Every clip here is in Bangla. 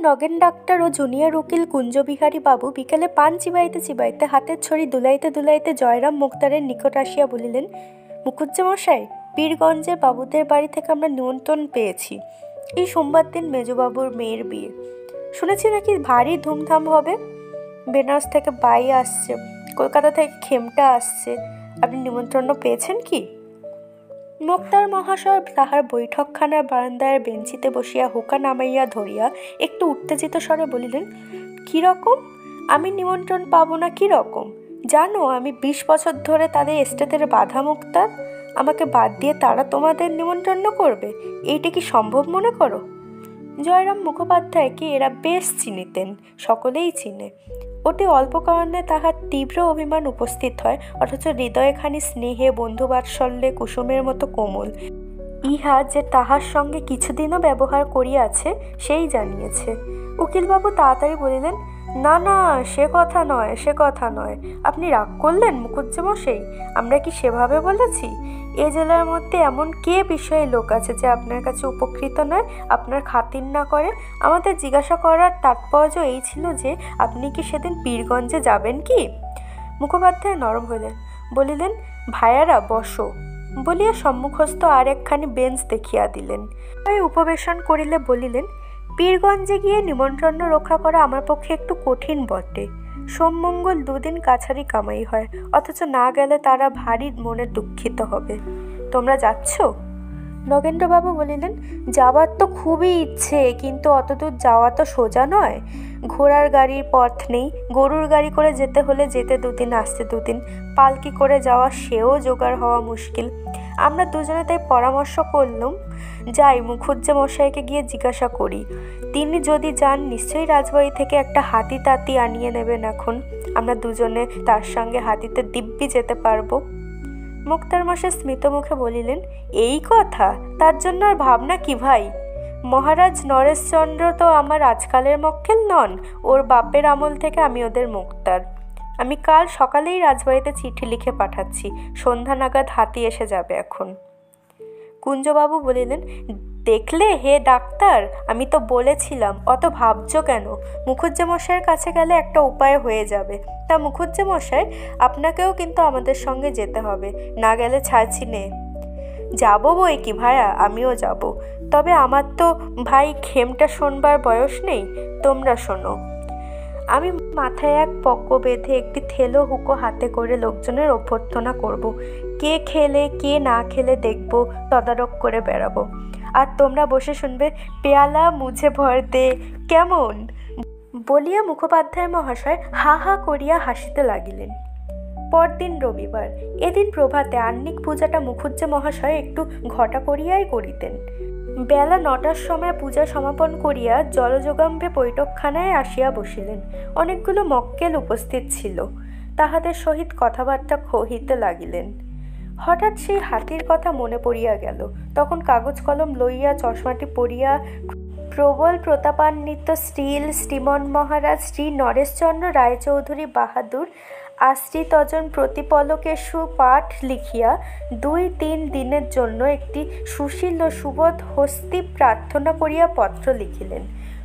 নগেন ডাক্তার ও জুনিয়র উকিল কুঞ্জবিহারী বাবু বিকেলে পান চিবাইতে চিবাইতে হাতের ছড়ি দুলাইতে দুলাইতে জয়রাম মুক্তারের নিকট আসিয়া বলিলেন, মুখুজ্জেমশাই, পীরগঞ্জের বাবুদের বাড়ি থেকে আমরা নিমন্ত্রণ পেয়েছি। এই সোমবার দিন মেজবাবুর মেয়ের বিয়ে। শুনেছি নাকি ভারী ধুমধাম হবে। বেনারস থেকে বাই আসছে, কলকাতা থেকে খেমটা আসছে। আপনি নিমন্ত্রণ পেয়েছেন কি? মোক্তার মহাশয় তাহার বৈঠকখানার বারান্দার বেঞ্চিতে বসিয়া হুঁকা নামাইয়া ধরিয়া একটু উত্তেজিত স্বরে বলিলেন, কীরকম? আমি নিমন্ত্রণ পাবো না কীরকম? জানো, আমি 20 বছর ধরে তাদের এস্টেটের বাধা মুক্তার। আমাকে বাদ দিয়ে তারা তোমাদের নিমন্ত্রণ করবে, এইটা কি সম্ভব মনে করো? জয়রাম মুখোপাধ্যায়কে এরা বেশ চিনিতেন, সকলেই চিনে। অতি অল্প কারণে তাহার তীব্র অভিমান উপস্থিত হয়, অথচ হৃদয়খানি স্নেহে বন্ধুবাৎসল্যে কুসুমের মতো কোমল। ইহা যে তাহার সঙ্গে কিছুদিনও ব্যবহার করিয়াছে সেই জানিয়েছে। উকিলবাবু তাড়াতাড়ি বলিলেন, না না, সে কথা নয়, সে কথা নয়। আপনি রাগ করলেন মুখুজ্জেমশাই? আমরা কি সেভাবে বলেছি? এ জেলার মধ্যে এমন কে বিষয়ে লোক আছে যে আপনার কাছে উপকৃত নয়, আপনার খাতির না করে? আমাদের জিজ্ঞাসা করার তাৎপর্য এই ছিল যে আপনি কি সেদিন পীরগঞ্জে যাবেন কি? মুখোপাধ্যায় নরম হইলেন, বলিলেন, ভাইয়ারা বসো বলিয়া সম্মুখস্থ আর একখানি বেঞ্চ দেখিয়া দিলেন। তাই উপবেশন করিলে বলিলেন, পীরগঞ্জে গিয়ে নিমন্ত্রণ রক্ষা করা আমার পক্ষে একটু কঠিন বটে। সোমমঙ্গল 2 দিন কাছারি কামাই হয়, অথচ না গেলে তারা ভারী মনে দুঃখিত হবে। তোমরা যাচ্ছ? নগেন্দ্রবাবু বলিলেন, যাবার তো খুবই ইচ্ছে, কিন্তু অতদূর যাওয়া তো সোজা নয়। ঘোড়ার গাড়ির পথ নেই, গরুর গাড়ি করে যেতে হলে যেতে 2 দিন আসতে 2 দিন, পালকি করে যাওয়া সেও জোগাড় হওয়া মুশকিল। আমরা দুজনে তাই পরামর্শ করলাম, যাই মুখুজ্জেমশাইকে গিয়ে জিজ্ঞাসা করি। তিনি যদি যান নিশ্চয়ই রাজবাড়ি থেকে একটা হাতি তাতি আনিয়ে নেবেন। এখন আমরা দুজনে তার সঙ্গে হাতিতে দিব্যি যেতে পারবো। মুক্তার মশাই স্মিত মুখে বলিলেন, এই কথা? তার জন্য আর ভাবনা কি ভাই? মহারাজ নরেশচন্দ্র তো আমার আজকালের মক্কেল নন, ওর বাপের আমল থেকে আমি ওদের মুক্তার। আমি কাল সকালেই রাজবাড়িতে চিঠি লিখে পাঠাচ্ছি, সন্ধ্যা নাগাদ হাতি এসে যাবে। এখন কুঞ্জবাবু বলিলেন, দেখলে হে ডাক্তার, আমি তো বলেছিলাম, অত ভাবছ কেন? মুখুজ্জেমশাইয়ের কাছে গেলে একটা উপায় হয়ে যাবে। তা মুখুজ্জেমশাই, আপনাকেও কিন্তু আমাদের সঙ্গে যেতে হবে, না গেলে ছাড়ছি নে। যাবো বই কি ভাইয়া, আমিও যাব। তবে আমার তো ভাই খেমটা শোনবার বয়স নেই, তোমরা শোনো। আমি মাথায় এক পক্ক বেঁধে একটি থেলো হুকো হাতে করে লোকজনের অভ্যর্থনা করব। কে খেলে কে না খেলে দেখব, তদারক করে বেড়াবো। আর তোমরা বসে শুনবে, পেয়ালা মুঝে ভর দে, কেমন? বলিয়া মুখোপাধ্যায় মহাশয় হা হা করিয়া হাসিতে লাগিলেন। পরদিন রবিবার। এদিন প্রভাতে আহ্নিক পূজাটা মুখুজ্জে মহাশয় একটু ঘটা করিয়াই করিতেন। বেলা 9টার সময় পূজা সমাপন করিয়া জলযোগাম্বে বৈঠকখানায় আসিয়া বসিলেন। অনেকগুলো মক্কেল উপস্থিত ছিল, তাহাদের সহিত কথাবার্তা কহিতে লাগিলেন। হঠাৎ সেই হাতির কথা মনে পড়িয়া গেল। তখন কাগজ কলম লইয়া চশমাটি পরিয়া প্রবল প্রতাপান্বিত শ্রীমন মহারাজ শ্রী নরেশচন্দ্র রায়চৌধুরী বাহাদুর আশ্রিতজন প্রতিপলকেষু পাঠ লিখিয়া 2-3 দিনের জন্য একটি সুশীল ও সুবোধ হস্তি প্রার্থনা করিয়া পত্র লিখিলেন।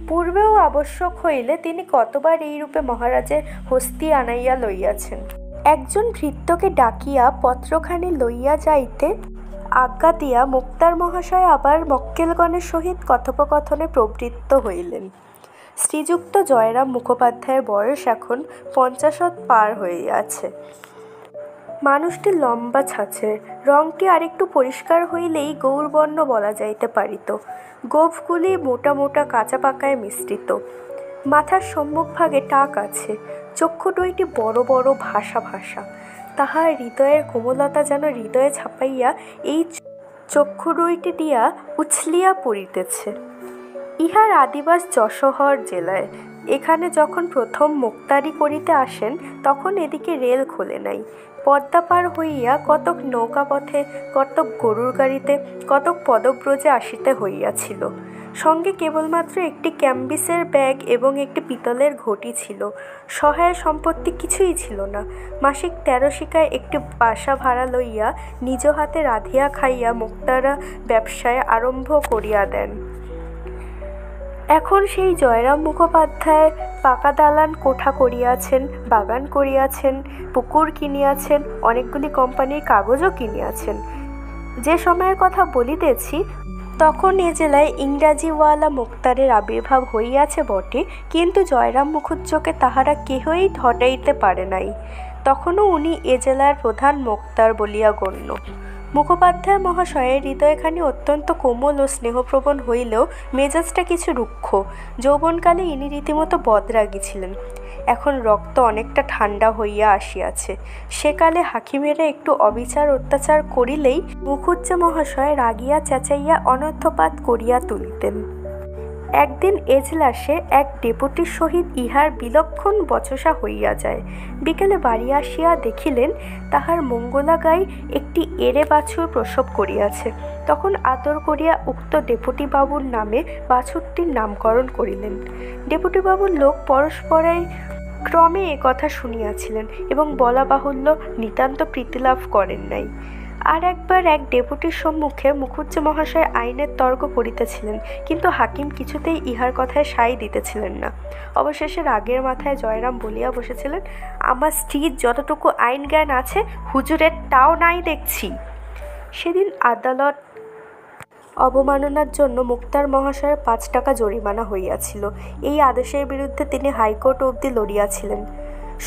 পূর্বেও আবশ্যক হইলে তিনি কতবার এইরূপে মহারাজের হস্তি আনাইয়া লইয়াছেন। একজন ভৃত্যকে ডাকিয়া পত্রখানি লইয়া যাইতে আজ্ঞা দিয়া মুক্তার মহাশয় আবার মক্কেলগণের সহিত কথোপকথনে প্রবৃত্ত হইলেন। শ্রীযুক্ত জয়রাম মুখোপাধ্যায়ের বয়স এখন 50 পার হইয়াছে। মানুষটি লম্বা ছাঁচের, রংটি আরেকটু পরিষ্কার হইলেই গৌরবর্ণ বলা যাইতে পারিত। গোঁফগুলি মোটা মোটা কাঁচা পাকায় মিশ্রিত। মাথার সম্মুখভাগে টাক আছে, চক্ষু দুইটি বড় বড় ভাসা ভাসা। তাহার হৃদয়ের কোমলতা যেন হৃদয়ে ছাপাইয়া এই চক্ষু দুইটি দিয়া উছলিয়া পড়িতেছে। ইহার আদিবাস যশোহর জেলায়। এখানে যখন প্রথম মোক্তারি করিতে আসেন তখন এদিকে রেল খোলে নাই। পদ্মা পার হইয়া কতক নৌকা পথে, কতক গরুর গাড়িতে, কতক পদব্রজে আসিতে হইয়াছিল। সঙ্গে কেবলমাত্র একটি ক্যাম্বিসের ব্যাগ এবং একটি পিতলের ঘটি ছিল। সহায় সম্পত্তি কিছুই ছিল না। মাসিক 13 শিকায় একটি বাসা ভাড়া লইয়া নিজ হাতে রাঁধিয়া খাইয়া মোক্তারা ব্যবসায় আরম্ভ করিয়া দেন। এখন সেই জয়রাম মুখোপাধ্যায় পাকা দালান কোঠা করিয়াছেন, বাগান করিয়াছেন, পুকুর কিনিয়াছেন, অনেকগুলি কোম্পানির কাগজও কিনিয়াছেন। যে সময়ের কথা বলিতেছি তখন এ জেলায় ইংরাজিওয়ালা মুক্তারের আবির্ভাব হইয়াছে বটে, কিন্তু জয়রাম মুখুজ্জকে তাহারা কেহই হটাইতে পারে নাই। তখনও উনি এ জেলার প্রধান মোক্তার বলিয়া গণ্য। মুখোপাধ্যায় মহাশয়ের হৃদয়খানি অত্যন্ত কোমল ও স্নেহপ্রবণ হইলেও মেজাজটা কিছু রুক্ষ। যৌবনকালে ইনি রীতিমতো বদরাগী ছিলেন। এখন রক্ত অনেকটা ঠান্ডা হইয়া আসিয়াছে। সেকালে হাকিমেরা একটু অবিচার অত্যাচার করিলেই মুখুজ্জ মহাশয় রাগিয়া চেঁচাইয়া অনর্থপাত করিয়া তুলিতেন। একদিন এজলাসে এক ডেপুটির সহিত ইহার বিলক্ষণ বচসা হইয়া যায়। বিকেলে বাড়ি আসিয়া দেখিলেন তাহার মঙ্গলা গাই একটি এড়ে বাছুর প্রসব করিয়াছে। তখন আদর করিয়া উক্ত ডেপুটিবাবুর নামে বাছুরটির নামকরণ করিলেন। ডেপুটিবাবুর লোক পরস্পরাই ক্রমে এ কথা শুনিয়াছিলেন এবং বলা বাহুল্য নিতান্ত প্রীতিলাভ করেন নাই। আর একবার এক ডেপুটির সম্মুখে মুখুজ্জ মহাশয় আইনের তর্ক করিতেছিলেন, কিন্তু হাকিম কিছুতেই ইহার কথায় সায় দিতেছিলেন না। অবশেষে রাগের মাথায় জয়রাম বলিয়া বসেছিলেন, আমার স্ত্রীর যতটুকু আইন জ্ঞান আছে হুজুরের তাও নাই দেখছি। সেদিন আদালত অবমাননার জন্য মুক্তার মহাশয়ের 5 টাকা জরিমানা হইয়াছিল। এই আদেশের বিরুদ্ধে তিনি হাইকোর্ট অবধি লড়িয়াছিলেন।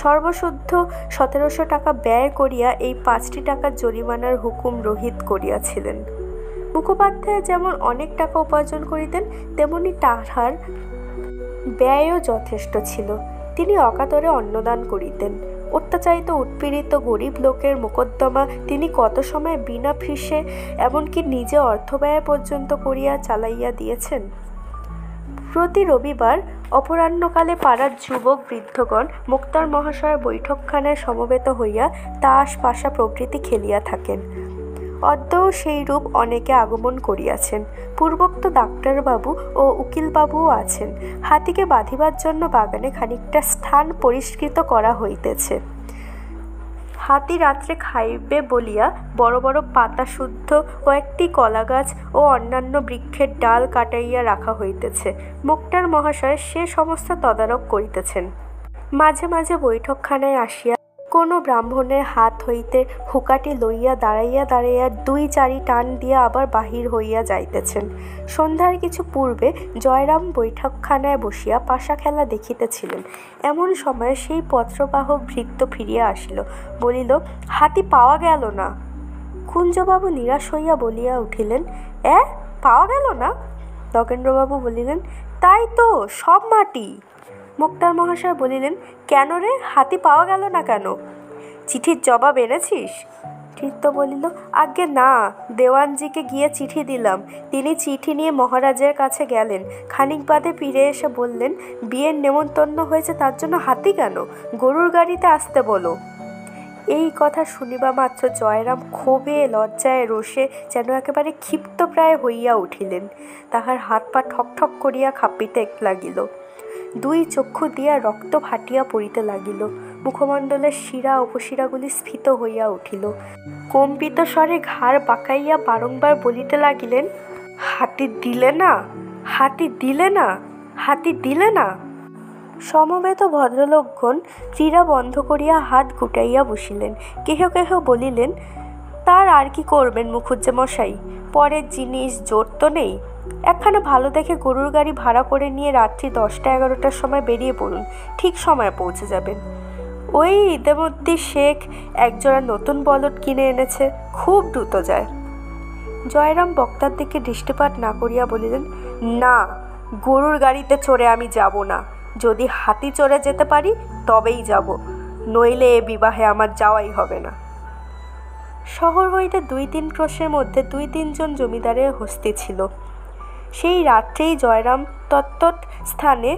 সর্বশুদ্ধ 1700 টাকা ব্যয় করিয়া এই 5টি টাকার জরিমানার হুকুম রহিত করিয়াছিলেন। মুখোপাধ্যায় যেমন অনেক টাকা উপার্জন করিতেন, তেমনি তাহার ব্যয়ও যথেষ্ট ছিল। তিনি অকাতরে অন্নদান করিতেন। অত্যাচারিত উৎপীড়িত গরিব লোকের মোকদ্দমা তিনি কত সময় বিনা ফিসে এমনকি নিজে অর্থব্যয় পর্যন্ত করিয়া চালাইয়া দিয়েছেন। প্রতি রবিবার অপরাহ্নকালে পাড়ার যুবক বৃদ্ধগণ মুক্তার মহাশয়ের বৈঠকখানায় সমবেত হইয়া তাস পাশা প্রভৃতি খেলিয়া থাকেন। অদ্যও সেইরূপ অনেকে আগমন করিয়াছেন। পূর্বোক্ত ডাক্তারবাবু ও উকিলবাবুও আছেন। হাতিকে বাঁধিবার জন্য বাগানে খানিকটা স্থান পরিষ্কৃত করা হইতেছে। হাতি রাত্রে খাইবে বলিয়া বড় বড় পাতা শুদ্ধ কয়েকটি কলাগাছ ও অন্যান্য বৃক্ষের ডাল কাটাইয়া রাখা হইতেছে। মুক্তার মহাশয় সে সমস্ত তদারক করিতেছেন। মাঝে মাঝে বৈঠকখানায় আসিয়া কোনো ব্রাহ্মণের হাত হইতে হুকাটি লইয়া দাঁড়াইয়া দাঁড়াইয়া 2-4 টান দিয়া আবার বাহির হইয়া যাইতেছেন। সন্ধ্যার কিছু পূর্বে জয়রাম বৈঠকখানায় বসিয়া পাশা খেলা দেখিতেছিলেন। এমন সময় সেই পত্রবাহক ভৃত্য ফিরিয়া আসিল, বলিল, হাতি পাওয়া গেল না। কুঞ্জবাবু নিরাশ হইয়া বলিয়া উঠিলেন, পাওয়া গেল না? নগেন্দ্রবাবু বলিলেন, তাই তো, সব মাটি। মুক্তার মহাশয় বলিলেন, কেন রে, হাতি পাওয়া গেল না কেন? চিঠির জবাব এনেছিস? ভৃত্য বলিল, আজ্ঞে না, দেওয়ানজিকে গিয়ে চিঠি দিলাম। তিনি চিঠি নিয়ে মহারাজের কাছে গেলেন। খানিক বাদে ফিরে এসে বললেন, বিয়ের নেমন্তন্ন হয়েছে, তার জন্য হাতি কেন? গরুর গাড়িতে আসতে বলো। এই কথা শুনিবা মাত্র জয়রাম ক্ষোভে লজ্জায় রোষে যেন একেবারে ক্ষিপ্তপ্রায় হইয়া উঠিলেন। তাহার হাত পা ঠক ঠক করিয়া কাঁপিতে লাগিল। 2 চক্ষু দিয়া রক্ত ফাটিয়া পড়িতে লাগিল। মুখমণ্ডলের শিরা উপশিরাগুলি স্ফীত হইয়া উঠিল। কম্পিত স্বরে ঘাড় বাঁকাইয়া বারংবার বলিতে লাগিলেন, হাতি দিলে না, হাতি দিলে না, হাতি দিলে না। সমবেত ভদ্রলোকগণ ক্রীড়া বন্ধ করিয়া হাত গুটাইয়া বসিলেন। কেহ কেহ বলিলেন, তার আর কি করবেন মুখুজ্জে মশাই, পরের জিনিস জোর তো নেই। একখানা ভালো দেখে গরুর গাড়ি ভাড়া করে নিয়ে রাত্রি 10টা-11টার সময় বেরিয়ে পড়ুন, ঠিক সময়ে পৌঁছে যাবেন। ওই ইদেমধ্যে শেখ একজোড়া নতুন বলদ কিনে এনেছে, খুব দ্রুত যায়। জয়রাম বক্তার দিকে দৃষ্টিপাত না করিয়া বলিলেন, না, গরুর গাড়িতে চড়ে আমি যাব না। যদি হাতি চড়ে যেতে পারি তবেই যাব, নইলে এ বিবাহে আমার যাওয়াই হবে না। শহর হইতে 2-3 ক্রোশের মধ্যে 2-3 জন জমিদারের হস্তি ছিল। সেই রাত্রেই জয়রাম তত্তৎ স্থানে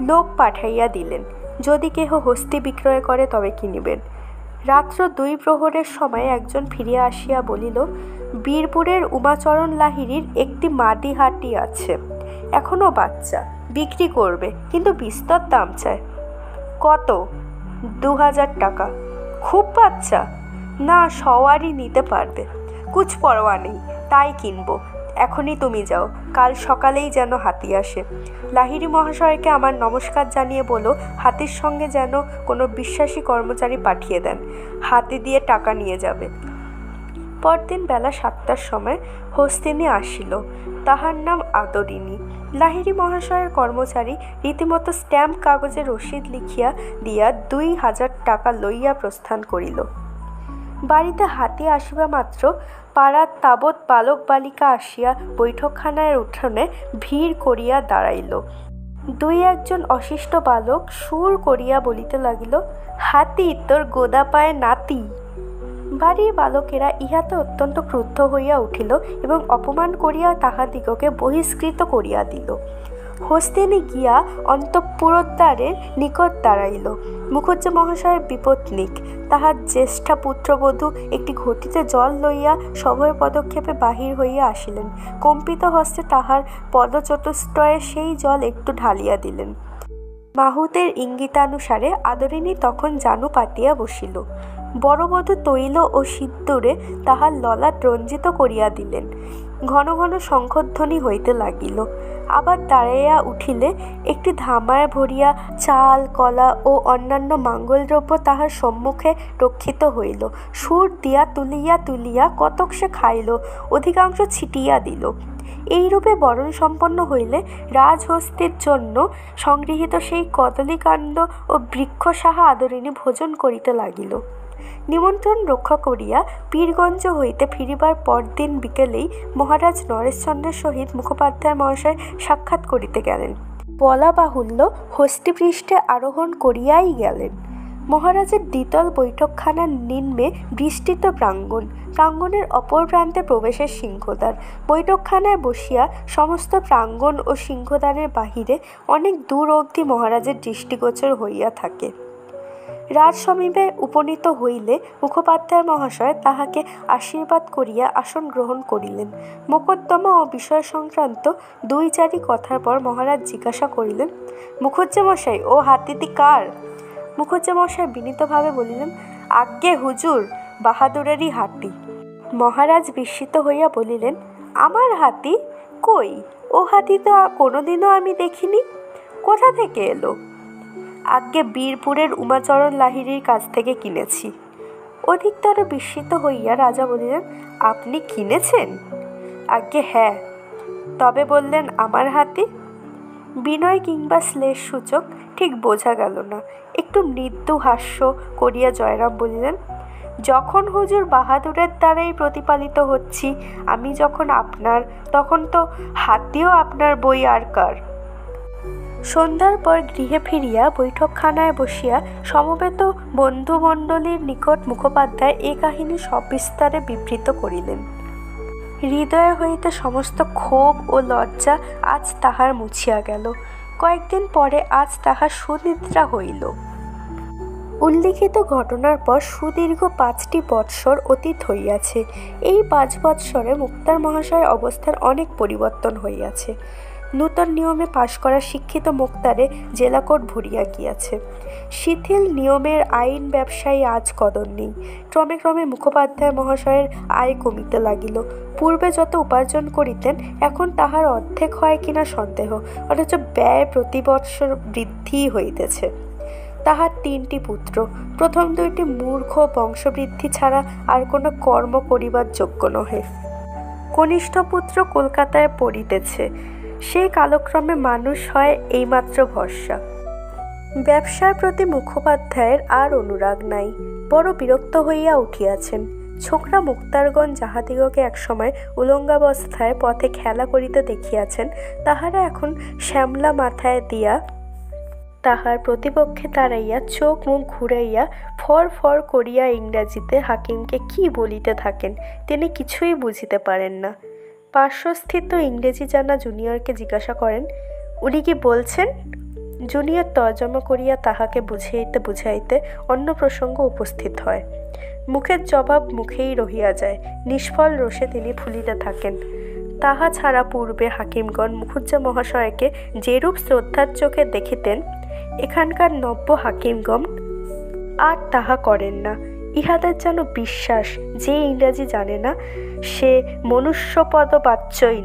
লোক পাঠাইয়া দিলেন, যদি কেহ হস্তি বিক্রয় করে তবে কিনিবেন। রাত্র 2 প্রহরের সময় একজন ফিরিয়া আসিয়া বলিল, বীরপুরের উমাচরণ লাহিড়ির একটি মাদি হাতি আছে, এখনো বাচ্চা, বিক্রি করবে, কিন্তু বিস্তর দাম চায়। কত? 2000 টাকা। খুব বাচ্চা? না, সওয়ারি নিতে পারবে, কুছ পরোয়া নেই, তাই কিনব। এখনই তুমি যাও, কাল সকালেই যেন হাতি আসে। লাহিড়ী মহাশয়কে আমার নমস্কার জানিয়ে বলো হাতির সঙ্গে যেন কোনো বিশ্বাসী কর্মচারী পাঠিয়ে দেন, হাতি দিয়ে টাকা নিয়ে যাবে। পরদিন বেলা 7টার সময় হস্তিনী আসিল। তাহার নাম আদরিণী। লাহিড়ী মহাশয়ের কর্মচারী রীতিমতো স্ট্যাম্প কাগজে রসিদ লিখিয়া দিয়া 2000 টাকা লইয়া প্রস্থান করিল। বাড়িতে হাতি আসিবা মাত্র পাড়ার তাবৎ বালক বালিকা আসিয়া বৈঠকখানার উঠোনে ভিড় করিয়া দাঁড়াইল। 2-1 অশিষ্ট বালক সুর করিয়া বলিতে লাগিল, হাতি তোর গোদা পায়ে নাতি। বাড়ির বালকেরা ইহাতে অত্যন্ত ক্রুদ্ধ হইয়া উঠিল এবং অপমান করিয়া তাহাদিগকে বহিষ্কৃত করিয়া দিল। হস্তিনী গিয়া অন্তঃপুরদ্বারের নিকট দাঁড়াইল। মুখুজ্জে মহাশয়ের বিপত্নিক তাহার জ্যেষ্ঠা পুত্রবধূ একটি ঘটিতে জল লইয়া সভয় পদক্ষেপে বাহির হইয়া আসিলেন। কম্পিত হস্তে তাহার পদচতুষ্টয়ে সেই জল একটু ঢালিয়া দিলেন। মাহুতের ইঙ্গিতানুসারে আদরিণী তখন জানু পাতিয়া বসিল। বড়বধূ তৈল ও সিন্দূরে তাহার ললাট রঞ্জিত করিয়া দিলেন। ঘন ঘন শঙ্খধ্বনি হইতে লাগিল। আবার দাঁড়াইয়া উঠিলে একটি ধামায় ভরিয়া চাল, কলা ও অন্যান্য মাঙ্গলদ্রব্য তাহার সম্মুখে রক্ষিত হইল। সুর দিয়া তুলিয়া তুলিয়া কতক সে খাইল, অধিকাংশ ছিটিয়া দিল। এইরূপে বরণ সম্পন্ন হইলে রাজহস্তির জন্য সংগৃহীত সেই কদলীকাণ্ড ও বৃক্ষসাহা আদরিণী ভোজন করিতে লাগিল। নিমন্ত্রণ রক্ষা করিয়া পীরগঞ্জ হইতে ফিরিবার পরদিন বিকেলেই মহারাজ নরেশচন্দ্রের সহিত মুখোপাধ্যায় মহাশয় সাক্ষাৎ করিতে গেলেন। বলা বাহুল্য, হস্তিপৃষ্ঠে আরোহণ করিয়াই গেলেন। মহারাজের দ্বিতল বৈঠকখানার নিম্নে বিস্তৃত প্রাঙ্গণ, প্রাঙ্গণের অপর প্রান্তে প্রবেশের সিংহদ্বার। বৈঠকখানায় বসিয়া সমস্ত প্রাঙ্গণ ও সিংহদ্বারের বাহিরে অনেক দূর অবধি মহারাজের দৃষ্টিগোচর হইয়া থাকে। রাজ সমীপে উপনীত হইলে মুখোপাধ্যায় মহাশয় তাহাকে আশীর্বাদ করিয়া আসন গ্রহণ করিলেন। মোকদ্দমা ও বিষয় সংক্রান্ত 2-4 কথার পর মহারাজ জিজ্ঞাসা করিলেন, মুখুজ্জে মশাই, ও হাতিটি কার? মুখুজ্জে মশাই বিনীতভাবে বলিলেন, আজ্ঞে হুজুর, বাহাদুরেরই হাতি। মহারাজ বিস্মিত হইয়া বলিলেন, আমার হাতি? কই, ও হাতি তো কোনোদিনও আমি দেখিনি। কোথা থেকে এলো? আজ্ঞে বীরপুরের উমাচরণ লাহিড়ীর কাছ থেকে কিনেছি। অধিকতর বিস্মিত হইয়া রাজা বলিলেন, আপনি কিনেছেন? আজ্ঞে হ্যাঁ। তবে বললেন আমার হাতি? বিনয় কিংবা শ্লেষ সূচক ঠিক বোঝা গেল না। একটু মৃদু হাস্য করিয়া জয়রাম বলিলেন, যখন হুজুর বাহাদুরের দ্বারাই প্রতিপালিত হচ্ছি আমি যখন আপনার, তখন তো হাতিও আপনার বই আর কার। সন্ধ্যার পর গৃহে ফিরিয়া বৈঠকখানায় বসিয়া সমবেত বন্ধুমণ্ডলীর নিকট মুখোপাধ্যায় এ কাহিনী সবিস্তারে বিবৃত করিলেন। হৃদয় হইতে সমস্ত ক্ষোভ ও লজ্জা আজ তাহার মুছিয়া গেল। কয়েকদিন পরে আজ তাহার সুনিদ্রা হইল। উল্লিখিত ঘটনার পর সুদীর্ঘ 5টি বৎসর অতীত হইয়াছে। এই 5 বৎসরে মুক্তার মহাশয়ের অবস্থার অনেক পরিবর্তন হইয়াছে। নূতন নিয়মে পাশ করা শিক্ষিত মুক্তারে জেলাকোর্ট ভরিয়া গিয়াছে। শিথিল নিয়মের আইন ব্যবসায়ী আজ কদর নেই। ক্রমে ক্রমে মুখোপাধ্যায় মহাশয়ের আয় কমিতে লাগিল। পূর্বে যত উপার্জন করিতেন এখন তাহার অর্ধেক হয় কিনা সন্দেহ, অথচ ব্যয় প্রতি বৎসর বৃদ্ধি হইতেছে। তাহার 3টি পুত্র। প্রথম 2টি মূর্খ, বংশবৃদ্ধি ছাড়া আর কোনো কর্ম করিবার যোগ্য নহে। কনিষ্ঠ পুত্র কলকাতায় পড়িতেছে, সেই কালক্রমে মানুষ হয় এইমাত্র ভরসা। ব্যবসার প্রতি মুখোপাধ্যায়ের আর অনুরাগ নাই, বড় বিরক্ত হইয়া উঠিয়াছেন। ছোকরা মুক্তারগণ যাহাদিগকে একসময় উলঙ্গাবস্থায় পথে খেলা করিতে দেখিয়াছেন, তাহারা এখন শ্যামলা মাথায় দিয়া তাহার প্রতিপক্ষে দাঁড়াইয়া চোখ মুখ ঘুরাইয়া ফর ফর করিয়া ইংরাজিতে হাকিমকে কি বলিতে থাকেন, তিনি কিছুই বুঝিতে পারেন না। পার্শ্বস্থিত ইংরেজি জানা জুনিয়রকে জিজ্ঞাসা করেন, উনি কি বলছেন? জুনিয়র তর্জমা করিয়া তাহাকে বুঝাইতে বুঝাইতে অন্য প্রসঙ্গ উপস্থিত হয়। মুখের জবাব মুখেই রহিয়া যায়। নিষ্ফল রোষে তিনি ফুলিতে থাকেন। তাহা ছাড়া পূর্বে হাকিমগণ মুখুজ্জে মহাশয়কে যেরূপ শ্রদ্ধার চোখে দেখিতেন, এখানকার নব্য হাকিমগণ আর তাহা করেন না। ইহাদের যেন বিশ্বাস, যে ইংরাজি জানে না সে মনুষ্যপদ বাচ্যই